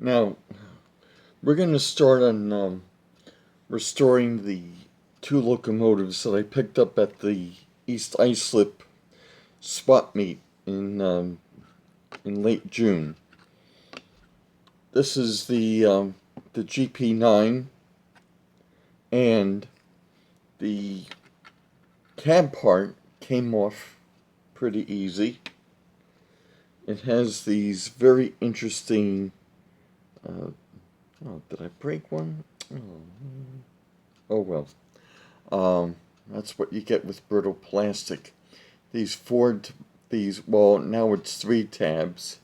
Now, we're going to start on restoring the two locomotives that I picked up at the East Islip spot meet in late June. This is the GP9, and the cab part came off pretty easy. It has these very interesting. Oh, did I break one? Oh well. That's what you get with brittle plastic. Well, now it's 3 tabs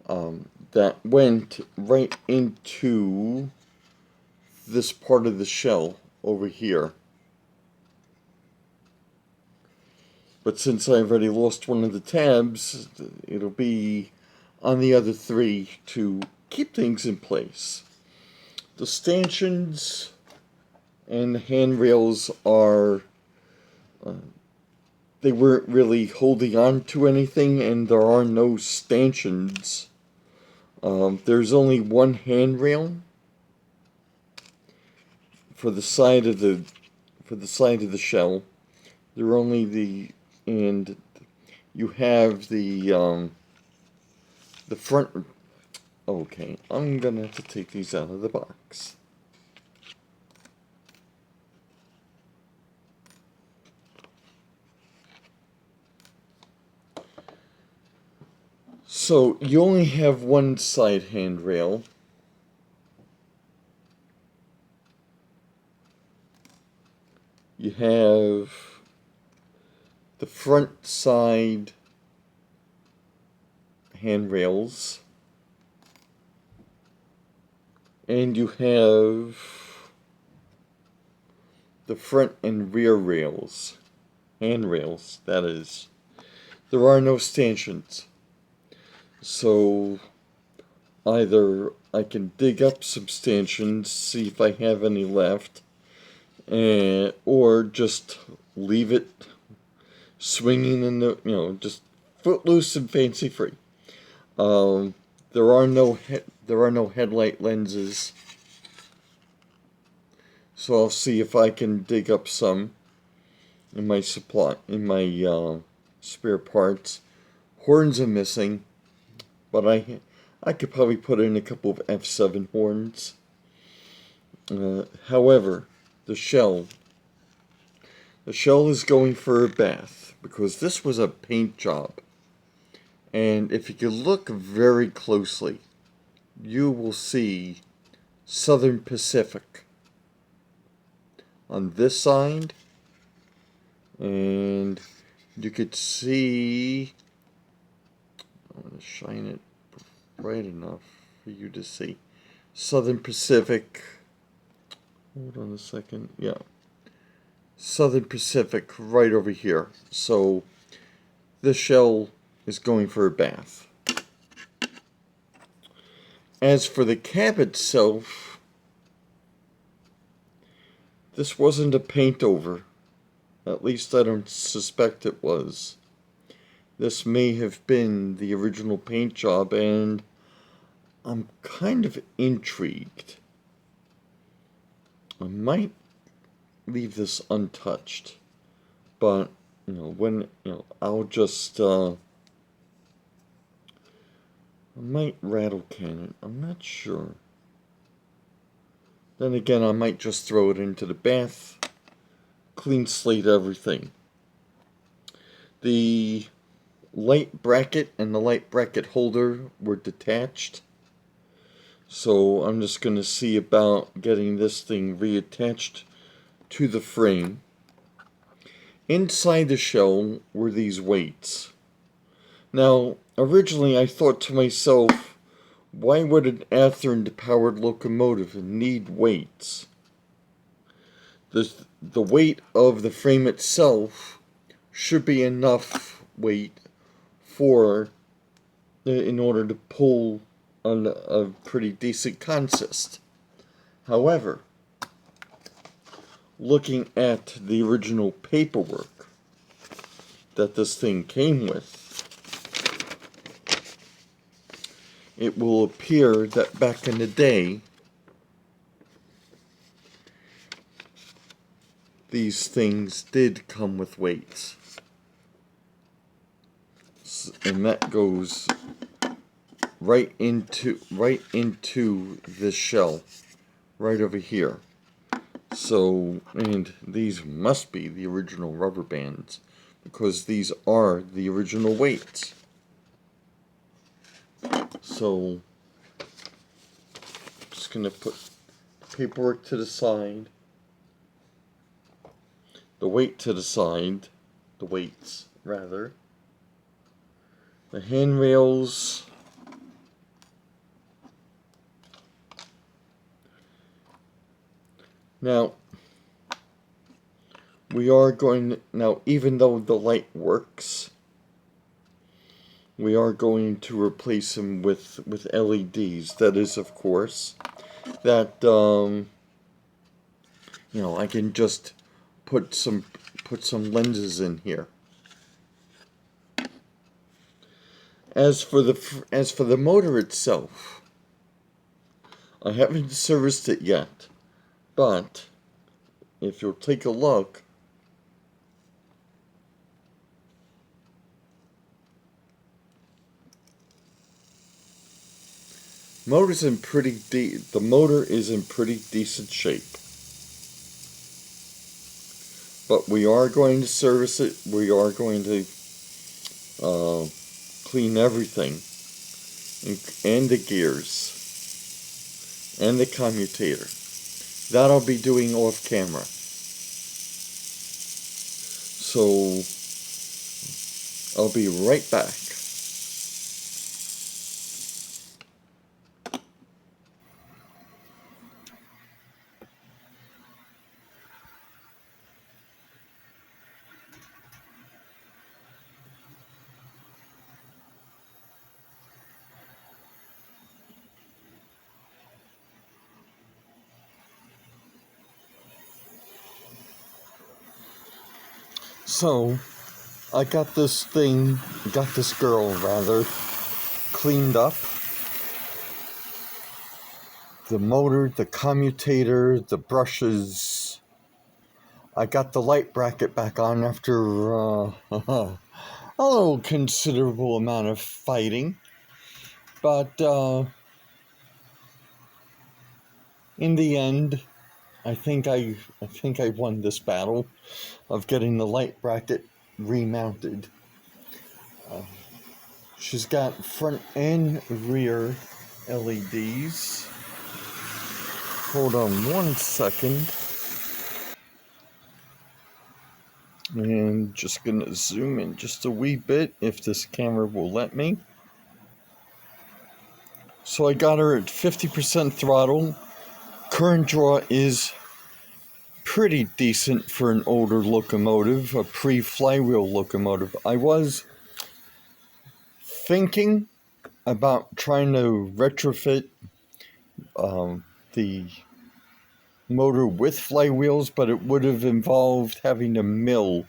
that went right into this part of the shell over here. But since I've already lost one of the tabs, it'll be on the other 3 to keep things in place. The stanchions and the handrails are, they weren't really holding on to anything, and there are no stanchions. There's only one handrail for the side of the shell. They're only and you have the front. Okay, I'm gonna have to take these out of the box. So you only have one side handrail. You have the front side handrails, and you have the front and rear handrails, that is. There are no stanchions. So either I can dig up some stanchions, see if I have any left, or just leave it swinging in the, just footloose and fancy free. There are no headlight lenses, so I'll see if I can dig up some in my spare parts. Horns are missing, but I could probably put in a couple of F7 horns. However, the shell is going for a bath, because this was a paint job. And if you could look very closely, you will see Southern Pacific on this side, and you could see, I'm going to shine it bright enough for you to see, Southern Pacific, hold on a second, yeah, Southern Pacific right over here. So this shell is going for a bath. As for the cab itself, this wasn't a paint over. At least I don't suspect it was. This may have been the original paint job, and I'm kind of intrigued. I might leave this untouched, but I'll just I might rattle can it. I'm not sure. Then again, I might just throw it into the bath, clean slate everything. The light bracket and the light bracket holder were detached, so I'm just going to see about getting this thing reattached to the frame. Inside the shell were these weights. Now, originally I thought to myself, why would an Athearn powered locomotive need weights? The weight of the frame itself should be enough weight in order to pull on a pretty decent consist. However, looking at the original paperwork that this thing came with, it will appear that back in the day, these things did come with weights. And that goes right into this shell, right over here. So, and these must be the original rubber bands, because these are the original weights. So, just going to put paperwork to the side, the weight to the side, the weights rather, the handrails, now we are going, now even though the light works, we are going to replace them with LEDs. That is, of course, that you know, I can just put some lenses in here. As for the motor itself, I haven't serviced it yet, but if you'll take a look, the motor is in pretty decent shape. But we are going to service it. We are going to clean everything, and the gears, and the commutator. That I'll be doing off camera. So I'll be right back. So, I got this girl rather, cleaned up. The motor, the commutator, the brushes. I got the light bracket back on after a little considerable amount of fighting. But in the end, I think I won this battle of getting the light bracket remounted. She's got front and rear LEDs. Hold on one second. And just gonna zoom in just a wee bit if this camera will let me. So I got her at 50% throttle. Current draw is pretty decent for an older locomotive, a pre-flywheel locomotive. I was thinking about trying to retrofit the motor with flywheels, but it would have involved having to mill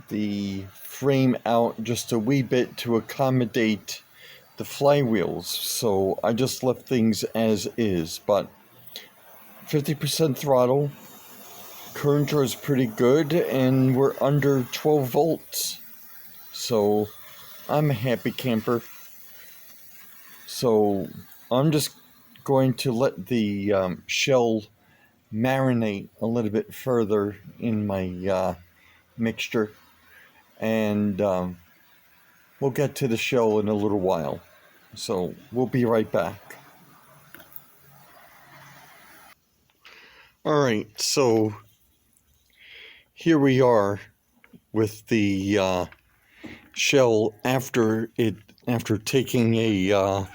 the frame out just a wee bit to accommodate the flywheels. So I just left things as is, but 50% throttle, current draw is pretty good, and we're under 12 volts. So I'm a happy camper. So I'm just going to let the shell marinate a little bit further in my mixture, and we'll get to the shell in a little while. So we'll be right back. Alright, so here we are with the shell after taking a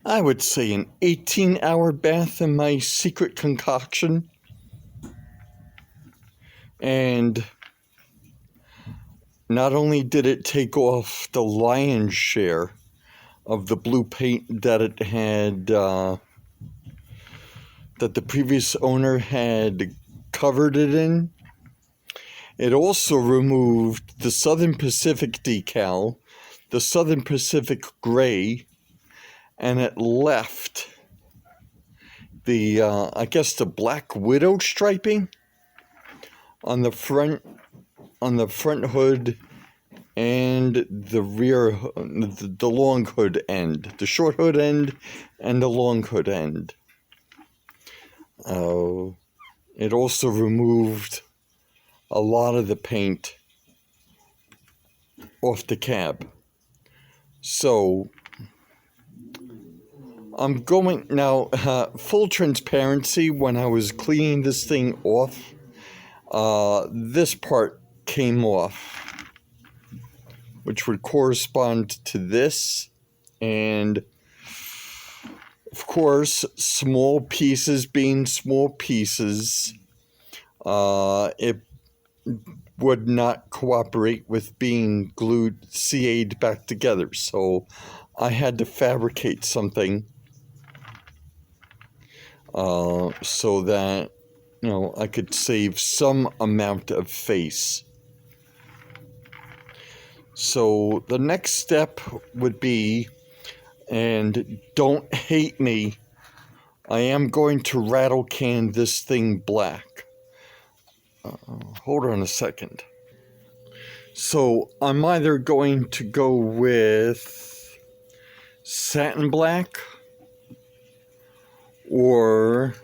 I would say an 18-hour bath in my secret concoction. And not only did it take off the lion's share of the blue paint that it had, that the previous owner had covered it in, it also removed the Southern Pacific decal, the Southern Pacific gray, and it left the, I guess the Black Widow striping on the front hood and the rear, the long hood end, the short hood end and the long hood end. It also removed a lot of the paint off the cab. So I'm going now, full transparency, when I was cleaning this thing off, this part came off, which would correspond to this, and of course, small pieces being small pieces, it would not cooperate with being glued, CA'd back together. So I had to fabricate something so that, you know, I could save some amount of face. So the next step would be, and don't hate me, I am going to rattle can this thing black. Hold on a second. So I'm either going to go with satin black or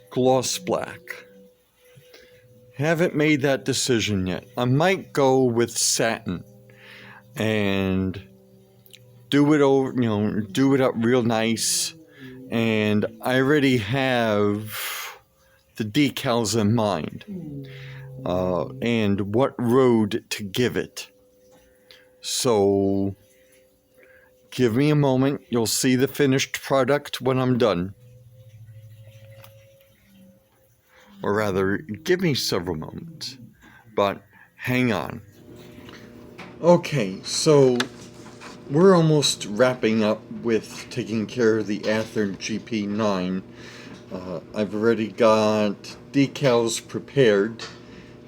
gloss black. Haven't made that decision yet. I might go with satin and do it over, you know, do it up real nice. And I already have the decals in mind, and what road to give it. So give me a moment. You'll see the finished product when I'm done. Or rather, give me several moments. But hang on. Okay, so we're almost wrapping up with taking care of the Athearn GP9. I've already got decals prepared,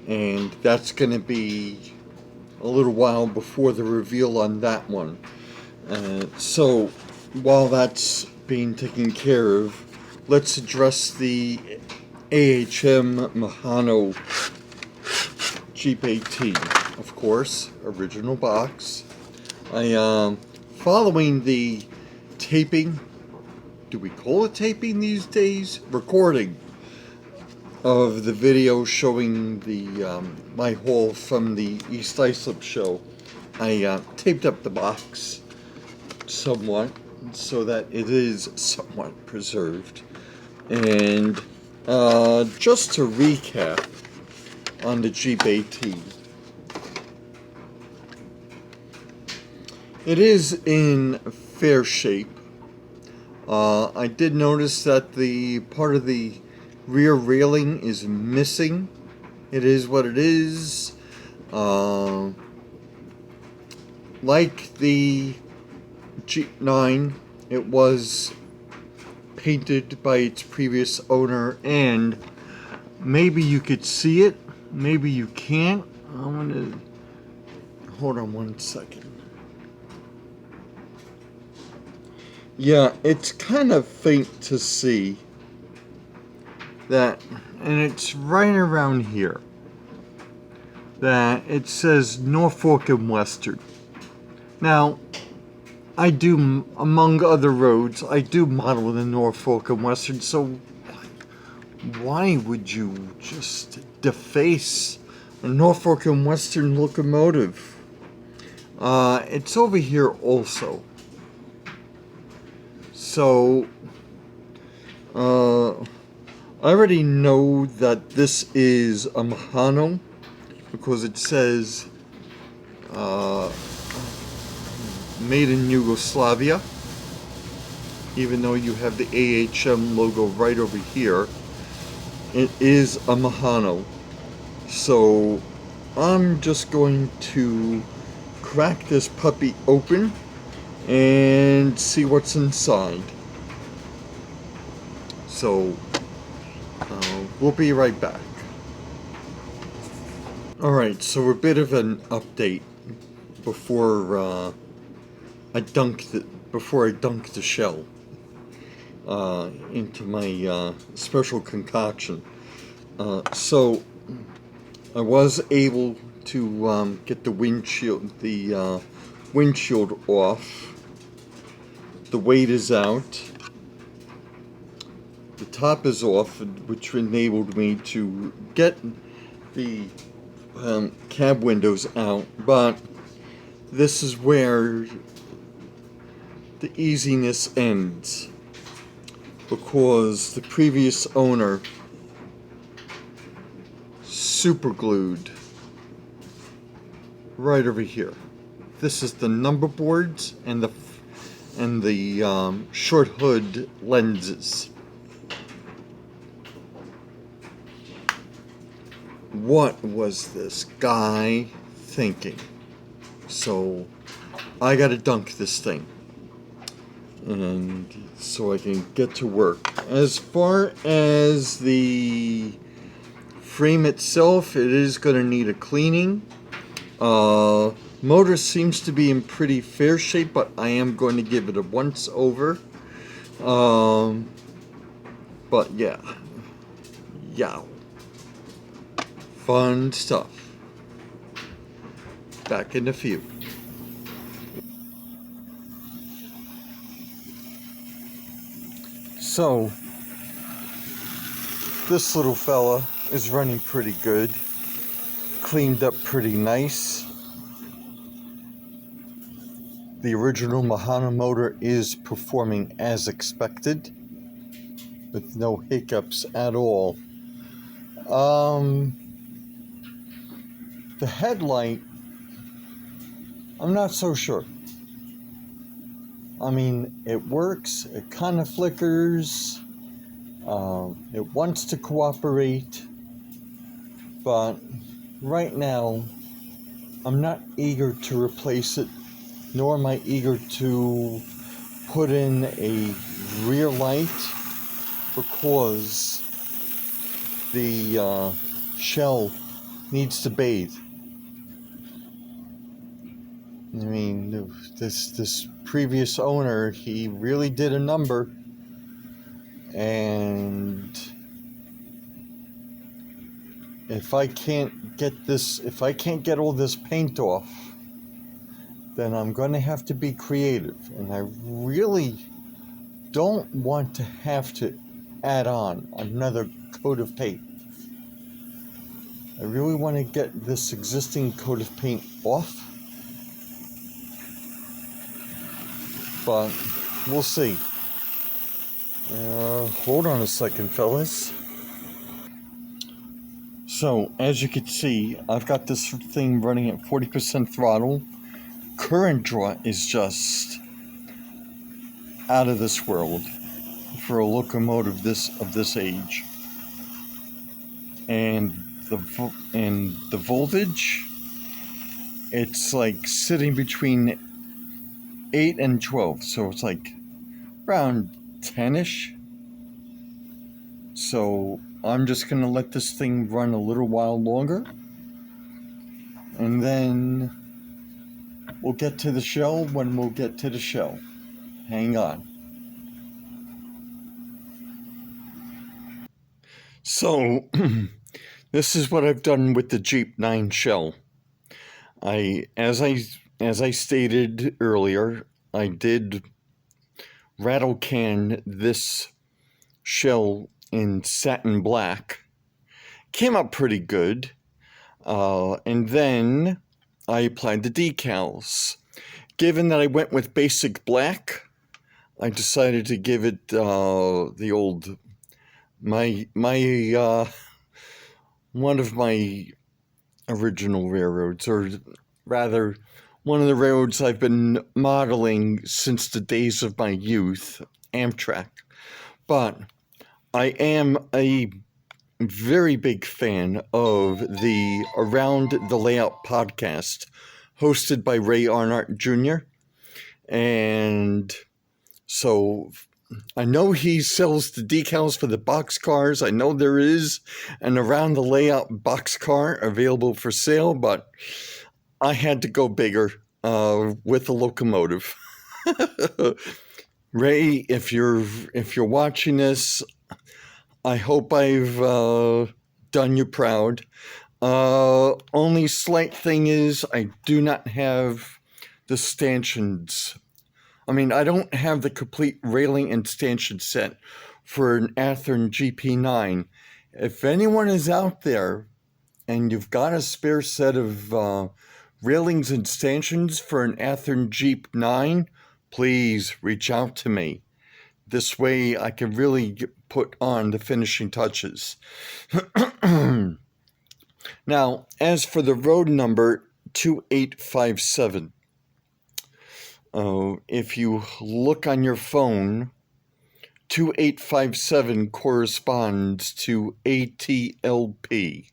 and that's going to be a little while before the reveal on that one. So while that's being taken care of, let's address the AHM Mehano GP18, of course, original box. Following the taping, do we call it taping these days? Recording of the video showing the my haul from the East Islip show. I taped up the box somewhat so that it is somewhat preserved. And just to recap on the GP18, it is in fair shape. I did notice that the part of the rear railing is missing. It is what it is. Like the GP9, it was painted by its previous owner, and maybe you could see it, maybe you can't. I'm gonna hold on one second. Yeah, it's kind of faint to see that, and it's right around here, that it says Norfolk and Western. Now, I do, among other roads, I do model the Norfolk and Western, so why would you just deface a Norfolk and Western locomotive? It's over here also. So, I already know that this is a Mehano because it says made in Yugoslavia, even though you have the AHM logo right over here. It is a Mehano. So I'm just going to crack this puppy open and see what's inside. So we'll be right back. Alright, so a bit of an update before I dunk before I dunk the shell into my special concoction. So I was able to get the windshield off. The weight is out. The top is off, which enabled me to get the cab windows out. But this is where the easiness ends, because the previous owner super glued right over here. This is the number boards and the short hood lenses. What was this guy thinking? So I gotta dunk this thing, and so I can get to work. As far as the frame itself, it is going to need a cleaning. Motor seems to be in pretty fair shape, but I am going to give it a once over. But yeah, fun stuff. Back in a few. So this little fella is running pretty good, cleaned up pretty nice. The original Mehano motor is performing as expected, with no hiccups at all. The headlight, I'm not so sure. I mean, it works, it kind of flickers, it wants to cooperate, but right now I'm not eager to replace it, nor am I eager to put in a rear light, because the shell needs to bathe. I mean, this previous owner, he really did a number, and if I can't get all this paint off, then I'm going to have to be creative, and I really don't want to have to add on another coat of paint. I really want to get this existing coat of paint off, but we'll see. Hold on a second, fellas. So, as you can see, I've got this thing running at 40% throttle. Current draw is just out of this world for a locomotive of this age, and the voltage, it's like sitting between 8 and 12, so it's like around 10ish. So I'm just gonna let this thing run a little while longer, and then we'll get to the shell when we'll get to the shell. Hang on. So this is what I've done with the GP9 shell. As I stated earlier, I did rattle can this shell in satin black. Came out pretty good. And then I applied the decals. Given that I went with basic black, I decided to give it the old one of my original railroads, or rather one of the railroads I've been modeling since the days of my youth, Amtrak. But I am a very big fan of the Around the Layout podcast, hosted by Ray Arnott Jr. And so I know he sells the decals for the boxcars. I know there is an Around the Layout boxcar available for sale, but I had to go bigger with the locomotive. Ray, if you're watching this, I hope I've done you proud. Only slight thing is I do not have the stanchions. I mean, I don't have the complete railing and stanchion set for an Athearn GP9. If anyone is out there and you've got a spare set of railings and stanchions for an Athearn GP9, please reach out to me. This way I can really put on the finishing touches. Now, as for the road number 2857, if you look on your phone, 2857 corresponds to ATLP.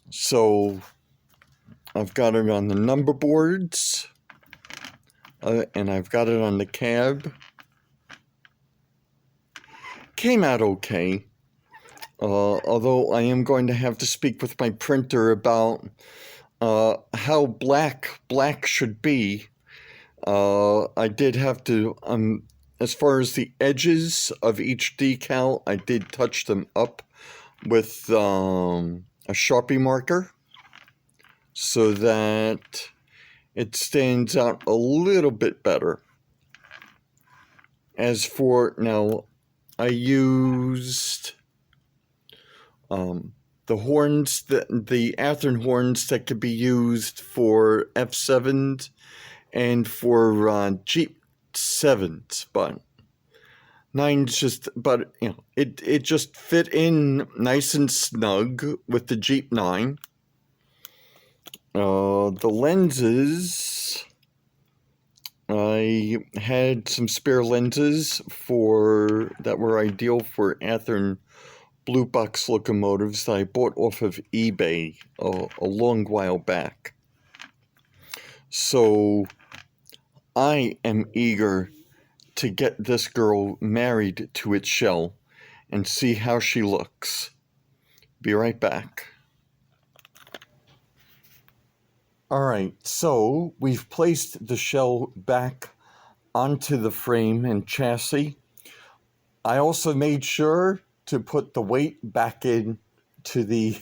So I've got it on the number boards, and I've got it on the cab. Came out okay. Although I am going to have to speak with my printer about how black should be. I did have to, as far as the edges of each decal, I did touch them up with a Sharpie marker so that it stands out a little bit better. As for, now, I used the horns, the Athearn horns that could be used for F7s and for Jeep7s, but 9's just, but you know, it just fit in nice and snug with the Jeep9. The lenses, I had some spare lenses that were ideal for Athearn blue box locomotives that I bought off of eBay a long while back. So I am eager to get this girl married to its shell and see how she looks. Be right back. Alright, so we've placed the shell back onto the frame and chassis. I also made sure to put the weight back in to the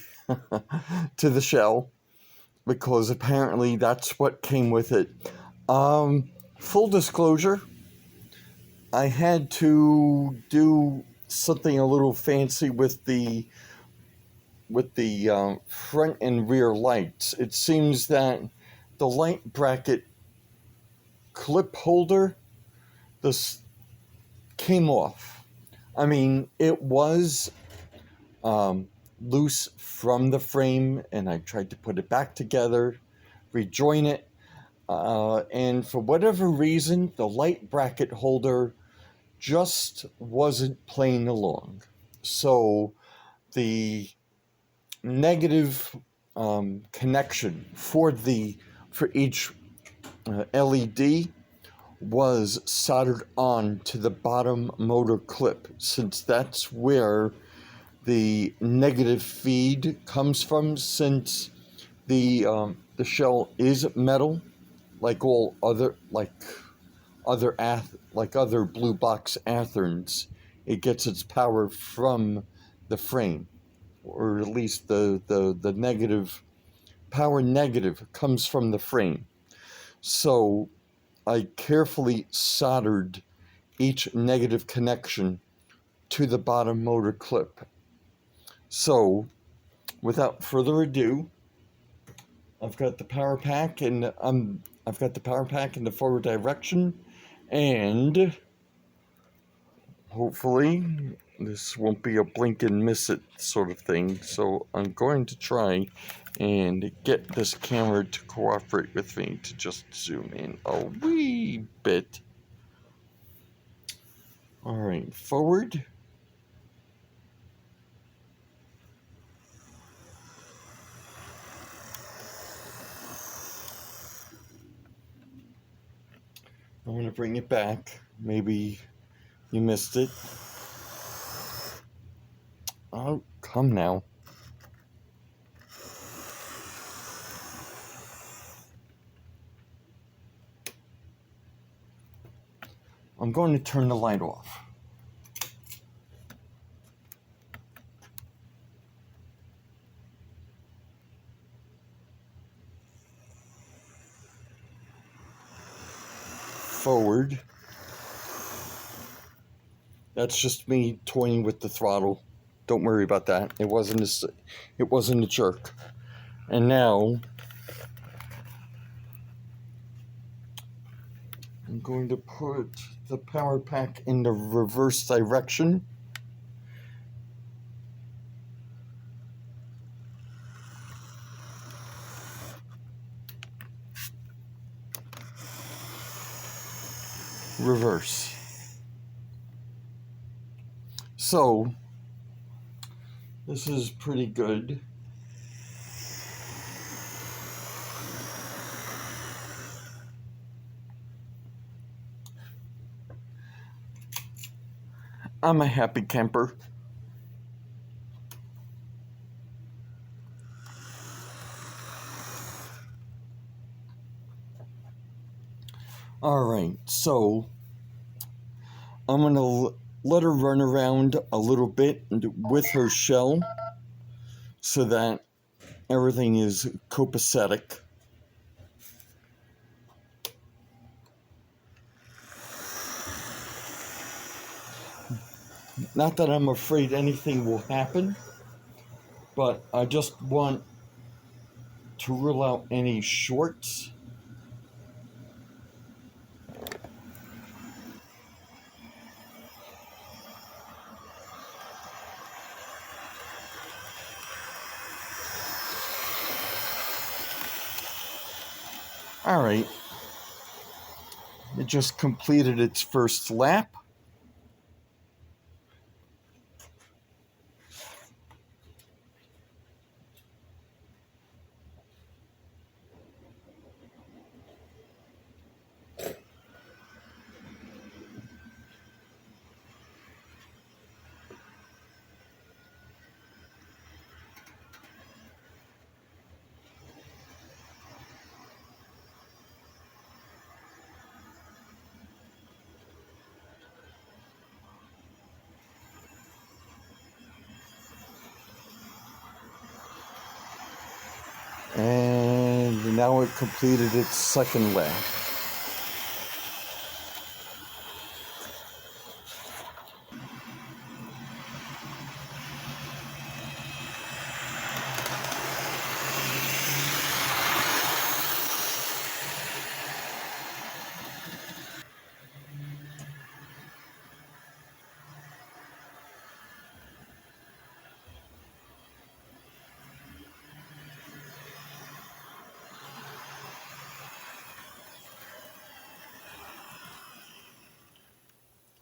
to the shell, because apparently that's what came with it. Full disclosure, I had to do something a little fancy with the front and rear lights. It seems that the light bracket clip holder, this came off. I mean, it was loose from the frame, and I tried to put it back together, rejoin it, and for whatever reason, the light bracket holder just wasn't playing along. So the negative connection for each LED was soldered on to the bottom motor clip, since that's where the negative feed comes from, since the shell is metal, like all other other blue box Athearns. It gets its power from the frame, or at least the negative power negative comes from the frame. So I carefully soldered each negative connection to the bottom motor clip. So, without further ado, I've got the power pack, and I've got the power pack in the forward direction, and hopefully this won't be a blink and miss it sort of thing. So I'm going to try and get this camera to cooperate with me to just zoom in a wee bit. All right, forward. I'm going to bring it back. Maybe you missed it. Oh, come now. I'm going to turn the light off. Forward. That's just me toying with the throttle. Don't worry about that. It wasn't a jerk. And now I'm going to put the power pack in the reverse direction. Reverse. So this is pretty good. I'm a happy camper. All right, so I'm going to let her run around a little bit with her shell so that everything is copacetic. Not that I'm afraid anything will happen, but I just want to rule out any shorts. All right, it just completed its first lap. And now it completed its second lap.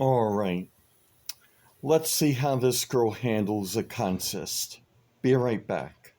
All right, let's see how this girl handles a consist. Be right back.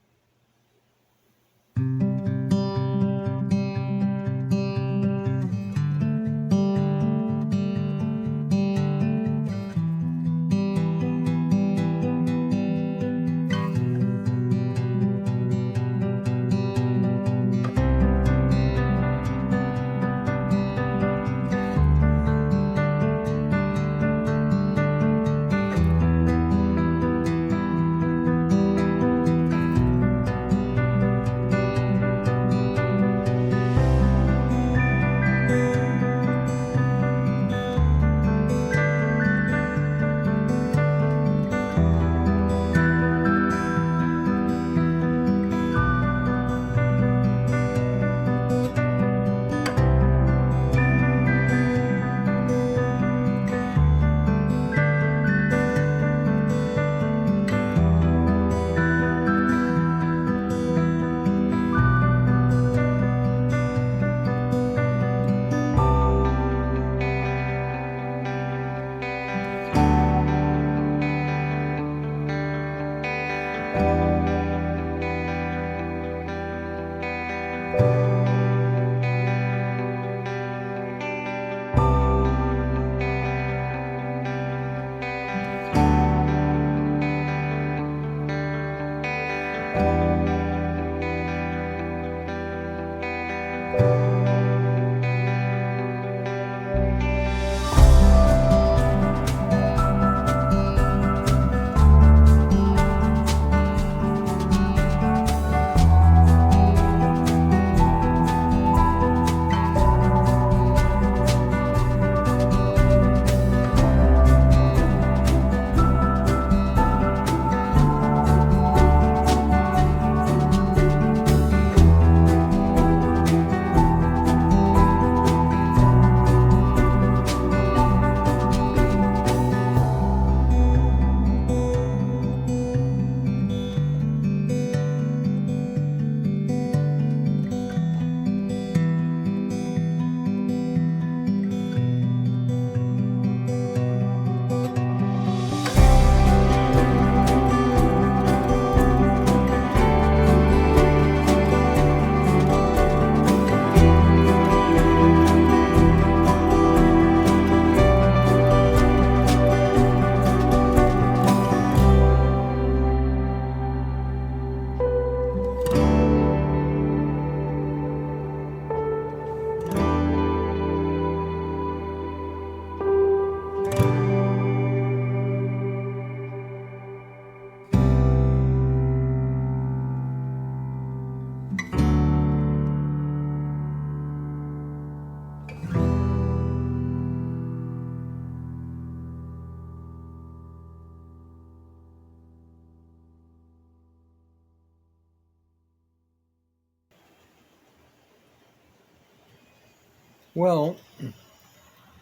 Well,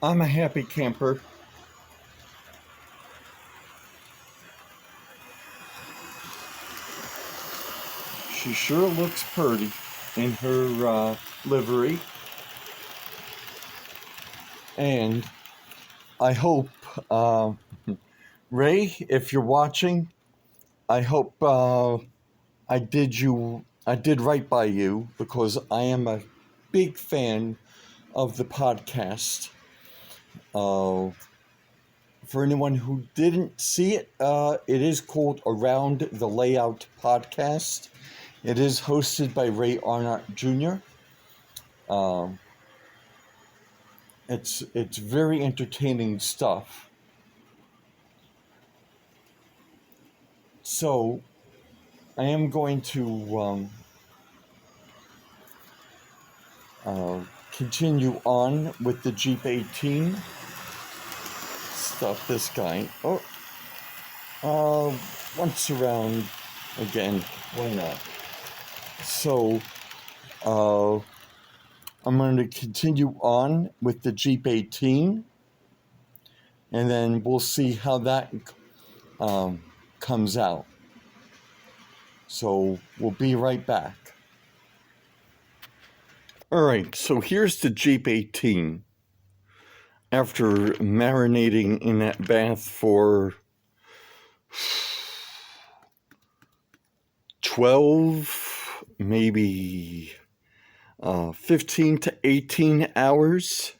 I'm a happy camper. She sure looks pretty in her livery. And I hope, Ray, if you're watching, I hope I did right by you, because I am a big fan of the podcast. For anyone who didn't see it, it is called Around the Layout Podcast. It is hosted by Ray Arnott Jr. It's very entertaining stuff. So I am going to continue on with the GP18. Stop this guy. Once around again. Why not? So, I'm going to continue on with the GP18, and then we'll see how that comes out. So we'll be right back. All right, so here's the GP18. After marinating in that bath for 12, maybe 15 to 18 hours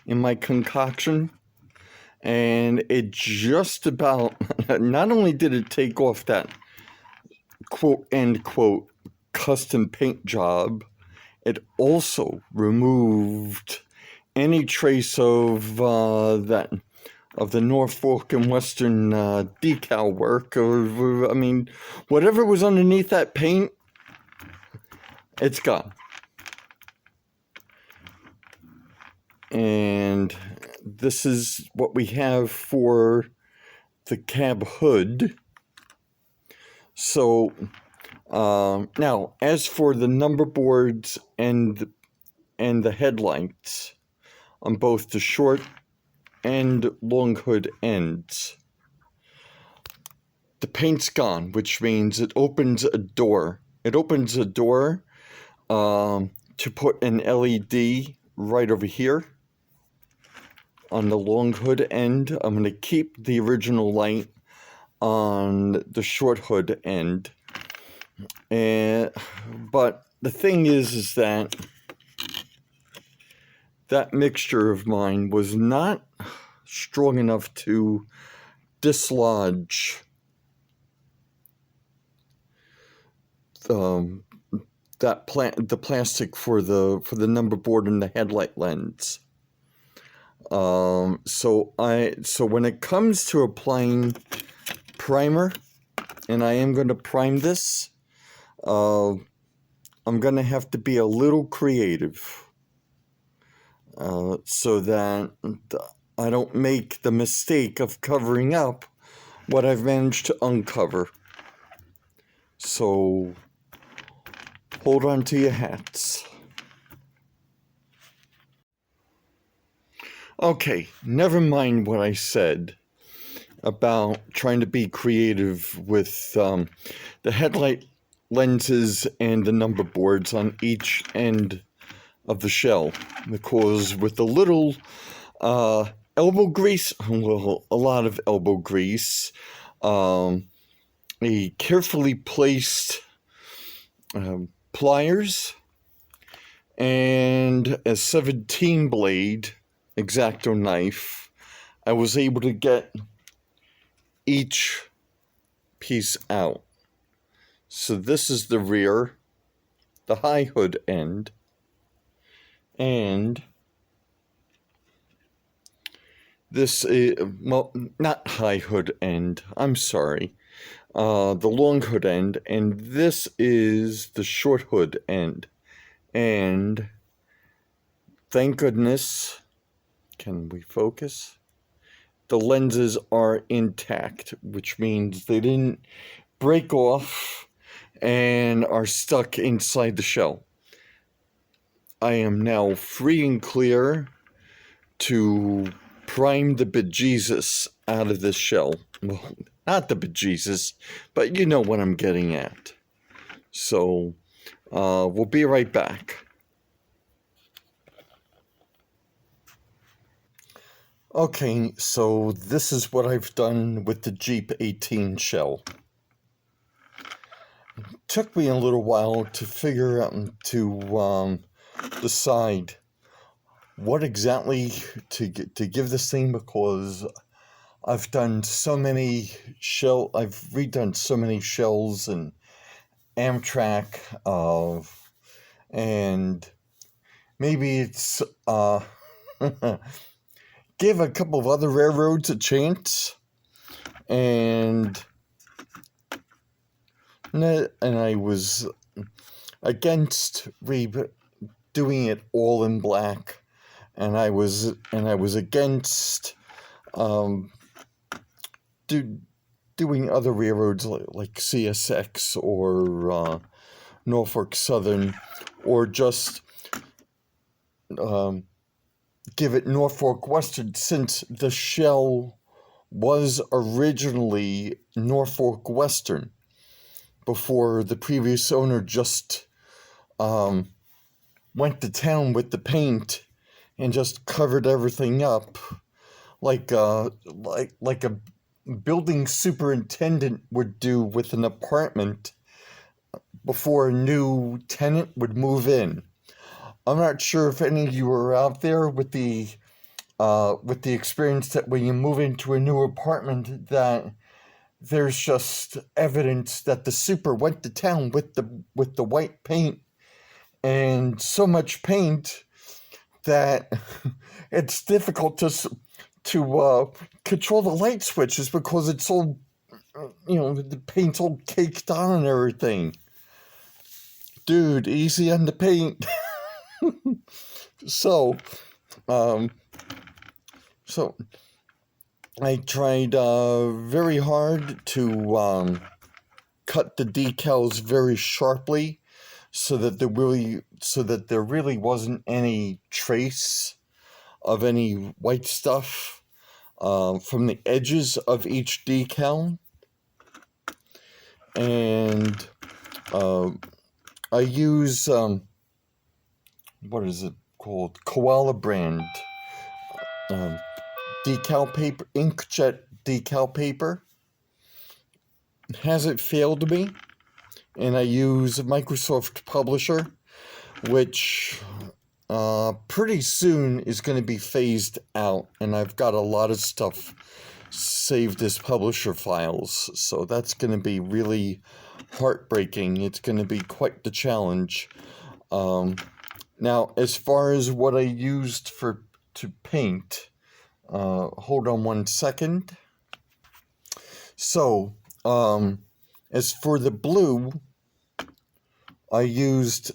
in my concoction, and it just about, not only did it take off that quote end quote custom paint job, it also removed any trace of the Norfolk and Western decal work, or I mean, whatever was underneath that paint, it's gone. And this is what we have for the cab hood. So now, as for the number boards and the headlights on both the short and long hood ends, the paint's gone, which means it opens a door. It opens a door to put an LED right over here on the long hood end. I'm going to keep the original light on the short hood end. But the thing is that that mixture of mine was not strong enough to dislodge the plastic for the number board and the headlight lens. So when it comes to applying primer, and I am going to prime this, I'm going to have to be a little creative, so that I don't make the mistake of covering up what I've managed to uncover. So hold on to your hats. Okay, never mind what I said about trying to be creative with the headlight lenses and the number boards on each end of the shell, because with a little elbow grease, well, a lot of elbow grease, a carefully placed pliers, and a 17 blade X-Acto knife, I was able to get each piece out. So this is the rear, the high hood end, and this is, well, not high hood end, I'm sorry, the long hood end, and this is the short hood end. And thank goodness, can we focus? The lenses are intact, which means they didn't break off and are stuck inside the shell. I am now free and clear to prime the bejesus out of this shell. Well, not the bejesus, but you know what I'm getting at. So, we'll be right back. Okay, so this is what I've done with the GP18 shell. It took me a little while to figure out, to decide what exactly to give this thing, because I've done so many I've redone so many shells and Amtrak, and maybe it's give a couple of other railroads a chance, and I was against doing it all in black, and I was against doing other railroads like CSX or Norfolk Southern, or just give it Norfolk Western, since the shell was originally Norfolk Western before the previous owner just went to town with the paint and just covered everything up like a building superintendent would do with an apartment before a new tenant would move in. I'm not sure if any of you are out there with the experience that when you move into a new apartment, that there's just evidence that the super went to town with the white paint, and so much paint that it's difficult to control the light switches because it's all, the paint's all caked on and everything. Dude, easy on the paint. So I tried very hard to cut the decals very sharply, so that there really wasn't any trace of any white stuff from the edges of each decal. And I use what is it called? Koala brand decal paper, inkjet decal paper. Hasn't failed me, and I use Microsoft Publisher, which pretty soon is going to be phased out, and I've got a lot of stuff saved as publisher files, so that's going to be really heartbreaking. It's going to be quite the challenge. Now, as far as what I used to paint, hold on one second. So, as for the blue, I used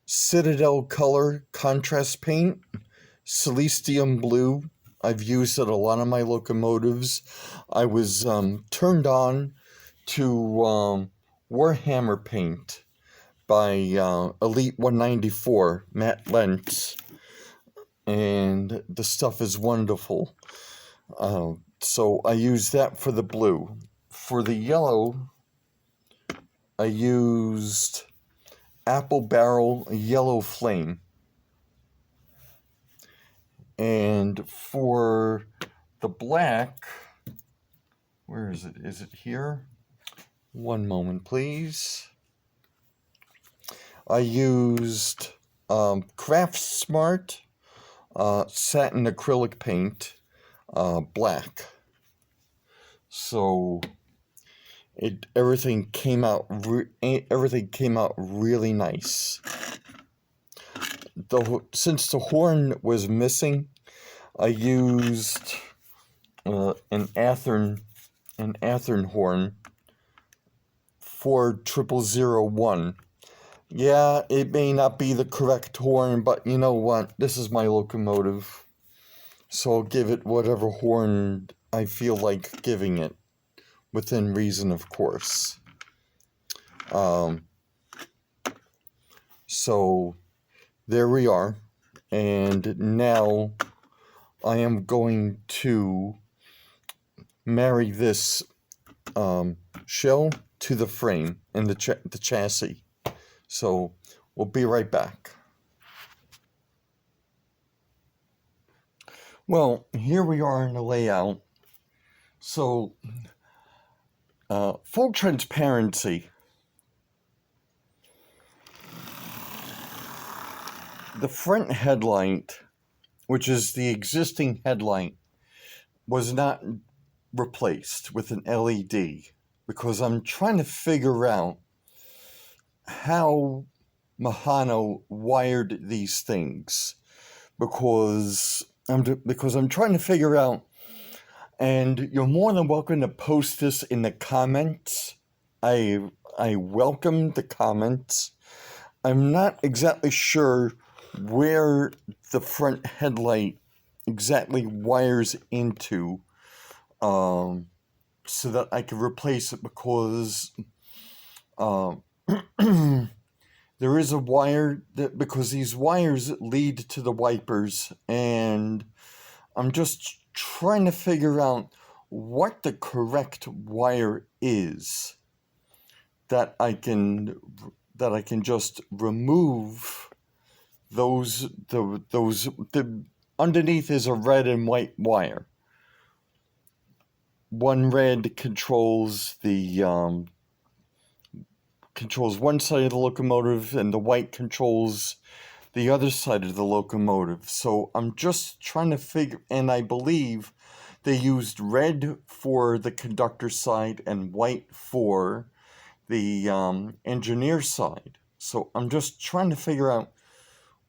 Citadel Color Contrast Paint, Celestium Blue. I've used it a lot on my locomotives. I was turned on to Warhammer Paint by Elite 194, Matt Lentz, and the stuff is wonderful. So I used that for the blue. For the yellow, I used Apple Barrel Yellow Flame. And for the black, where is it? Is it here? One moment, please. I used Craft Smart satin acrylic paint, black. So everything came out really nice. Since the horn was missing, I used an Athearn horn, 40001. Yeah, it may not be the correct horn, but you know what? This is my locomotive, so I'll give it whatever horn I feel like giving it, within reason, of course. So there we are. And now I am going to marry this shell to the frame and the chassis. So we'll be right back. Well, here we are in the layout. So, full transparency. The front headlight, which is the existing headlight, was not replaced with an LED because I'm trying to figure out how Mehano wired these things, because I'm trying to figure out, and you're more than welcome to post this in the comments. I welcome the comments. I'm not exactly sure where the front headlight exactly wires into, so that I can replace it, because there is a wire because these wires lead to the wipers, and I'm just trying to figure out what the correct wire is that I can just remove those. The underneath is a red and white wire. One red controls controls one side of the locomotive, and the white controls the other side of the locomotive. So I'm just trying to figure, and I believe they used red for the conductor side and white for the engineer side. So I'm just trying to figure out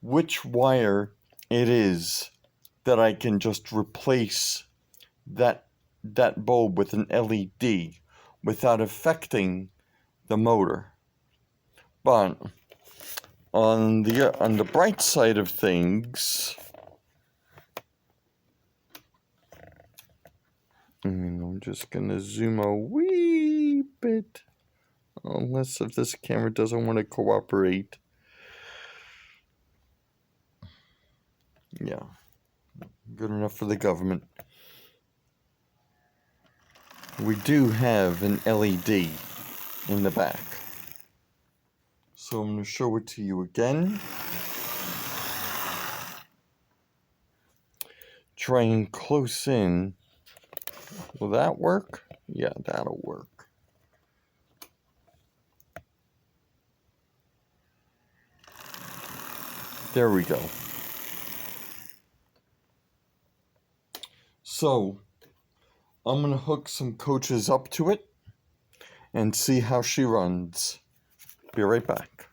which wire it is that I can just replace that bulb with an LED without affecting the motor. But on the bright side of things, and I'm just gonna zoom a wee bit, unless if this camera doesn't want to cooperate. Yeah, good enough for the government. We do have an LED in the back. So I'm going to show it to you again. Try and close in. Will that work? Yeah, that'll work. There we go. So I'm going to hook some coaches up to it and see how she runs. Be right back.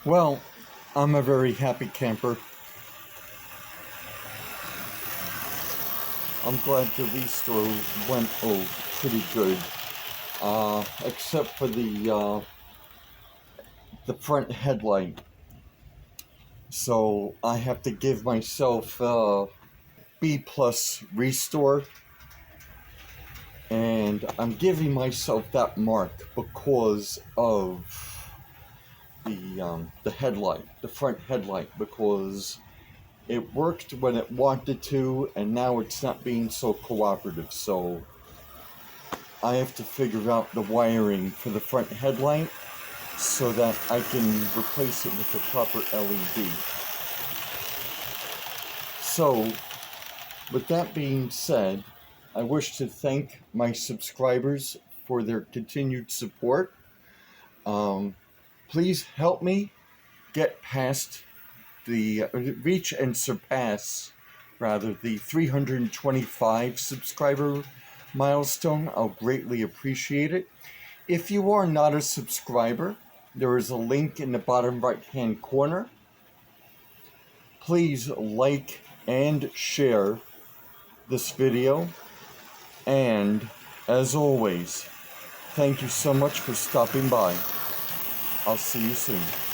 Well, I'm a very happy camper. I'm glad the restore went pretty good, except for the front headlight. So I have to give myself B+ restore, and I'm giving myself that mark because of the headlight, the front headlight, because it worked when it wanted to, and now it's not being so cooperative. So I have to figure out the wiring for the front headlight so that I can replace it with the proper LED. So, with that being said, I wish to thank my subscribers for their continued support. Please help me get past the reach and surpass rather the 325 subscriber milestone. I'll greatly appreciate it. If you are not a subscriber, there is a link in the bottom right hand corner. Please like and share this video, and as always, thank you so much for stopping by. I'll see you soon.